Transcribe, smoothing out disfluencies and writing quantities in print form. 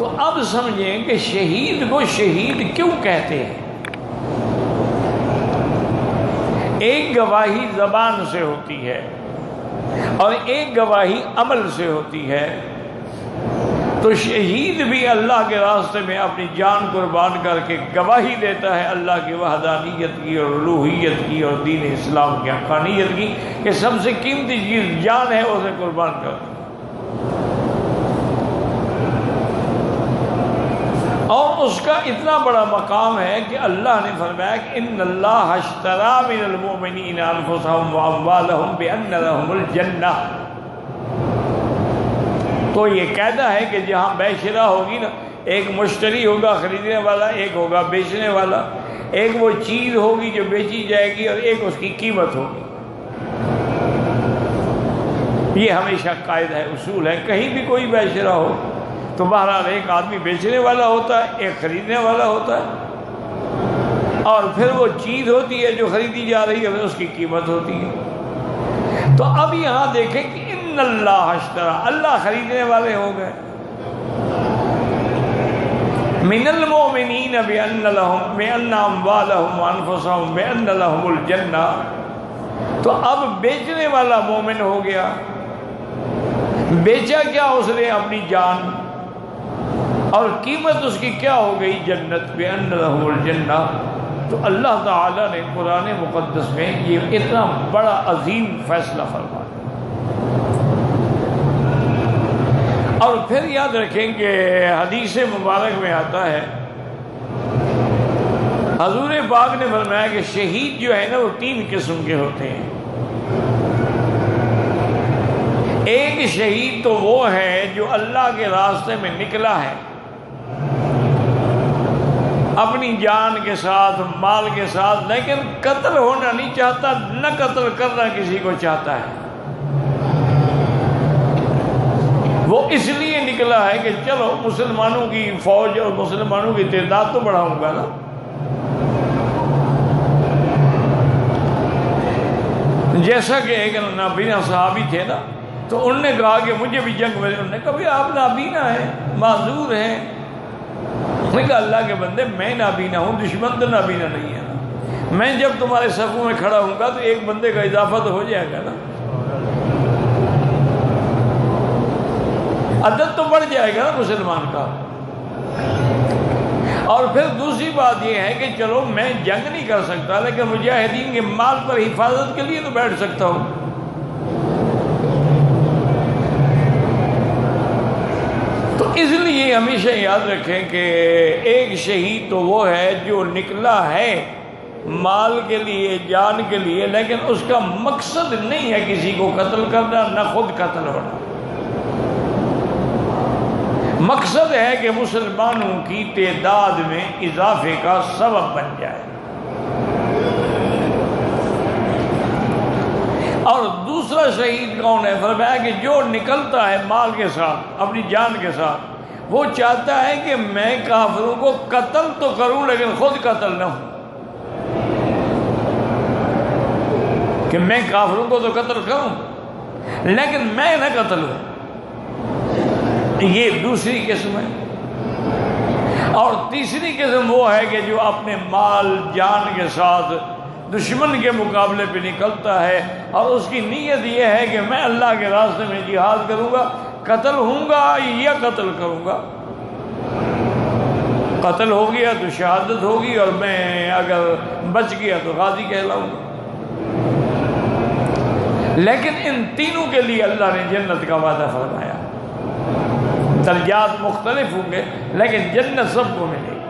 تو اب سمجھیں کہ شہید کو شہید کیوں کہتے ہیں؟ ایک گواہی زبان سے ہوتی ہے اور ایک گواہی عمل سے ہوتی ہے. تو شہید بھی اللہ کے راستے میں اپنی جان قربان کر کے گواہی دیتا ہے اللہ کی وحدانیت کی اور الوہیت کی اور دین اسلام کی حقانیت کی کہ سب سے قیمتی چیز جان ہے، اسے قربان کر دو. اور اس کا اتنا بڑا مقام ہے کہ اللہ نے فرمایا کہ ان اللہ اشتری من المؤمنین انفسهم واموالهم بان لهم الجنہ. تو یہ قاعدہ ہے کہ جہاں بے شرا ہوگی نا، ایک مشتری ہوگا خریدنے والا، ایک ہوگا بیچنے والا، ایک وہ چیز ہوگی جو بیچی جائے گی اور ایک اس کی قیمت ہوگی. یہ ہمیشہ قاعدہ ہے، اصول ہے. کہیں بھی کوئی بے شرا ہو تو بہرحال ایک آدمی بیچنے والا ہوتا ہے، ایک خریدنے والا ہوتا ہے، اور پھر وہ چیز ہوتی ہے جو خریدی جا رہی ہے، پھر اس کی قیمت ہوتی ہے. تو اب یہاں دیکھیں کہ ان اللہ اشترا، اللہ خریدنے والے ہو گئے. من المؤمنین بان اموالهم وانفسهم بان لهم الجنہ. تو اب بیچنے والا مومن ہو گیا. بیچا کیا اس نے؟ اپنی جان. اور قیمت اس کی کیا ہو گئی؟ جنت. بان لهم الجنہ. تو اللہ تعالیٰ نے قرآن مقدس میں یہ اتنا بڑا عظیم فیصلہ فرمایا. اور پھر یاد رکھیں کہ حدیث مبارک میں آتا ہے، حضور پاک نے فرمایا کہ شہید جو ہے نا وہ 3 قسم کے ہوتے ہیں. ایک شہید تو وہ ہے جو اللہ کے راستے میں نکلا ہے اپنی جان کے ساتھ، مال کے ساتھ، لیکن قتل ہونا نہیں چاہتا، نہ قتل کرنا کسی کو چاہتا ہے. وہ اس لیے نکلا ہے کہ چلو مسلمانوں کی فوج اور مسلمانوں کی تعداد تو بڑھاؤں گا نا. جیسا کہ ایک نابینا صحابی تھے نا، تو انہوں نے کہا کہ مجھے بھی جنگ میں. انہوں نے کہا بھئی آپ نابینا ہیں، معذور ہیں. میں کہا اللہ کے بندے، میں نابینا ہوں، دشمن تو نابینا نہیں ہے نا. میں جب تمہارے صفوں میں کھڑا ہوں گا تو ایک بندے کا اضافہ تو ہو جائے گا نا، عدد تو بڑھ جائے گا نا مسلمان کا. اور پھر دوسری بات یہ ہے کہ چلو میں جنگ نہیں کر سکتا، لیکن مجاہدین کے مال پر حفاظت کے لیے تو بیٹھ سکتا ہوں. تو اس لیے ہمیشہ یاد رکھیں کہ ایک شہید تو وہ ہے جو نکلا ہے مال کے لیے، جان کے لیے، لیکن اس کا مقصد نہیں ہے کسی کو قتل کرنا، نہ خود قتل ہونا. مقصد ہے کہ مسلمانوں کی تعداد میں اضافے کا سبب بن جائے. اور دوسرا شہید کون ہے؟ فرمایا کہ جو نکلتا ہے مال کے ساتھ، اپنی جان کے ساتھ، وہ چاہتا ہے کہ میں کافروں کو قتل تو کروں لیکن خود قتل نہ ہوں. کہ میں کافروں کو تو قتل کروں لیکن میں نہ قتل ہوں. یہ دوسری قسم ہے. اور تیسری قسم وہ ہے کہ جو اپنے مال جان کے ساتھ دشمن کے مقابلے پہ نکلتا ہے اور اس کی نیت یہ ہے کہ میں اللہ کے راستے میں جہاد کروں گا، قتل ہوں گا یا قتل کروں گا. قتل ہو گیا تو شہادت ہوگی اور میں اگر بچ گیا تو غازی کہلاؤں گا. لیکن ان تینوں کے لیے اللہ نے جنت کا وعدہ فرمایا. درجات مختلف ہوں گے لیکن جنت سب کو ملے گی.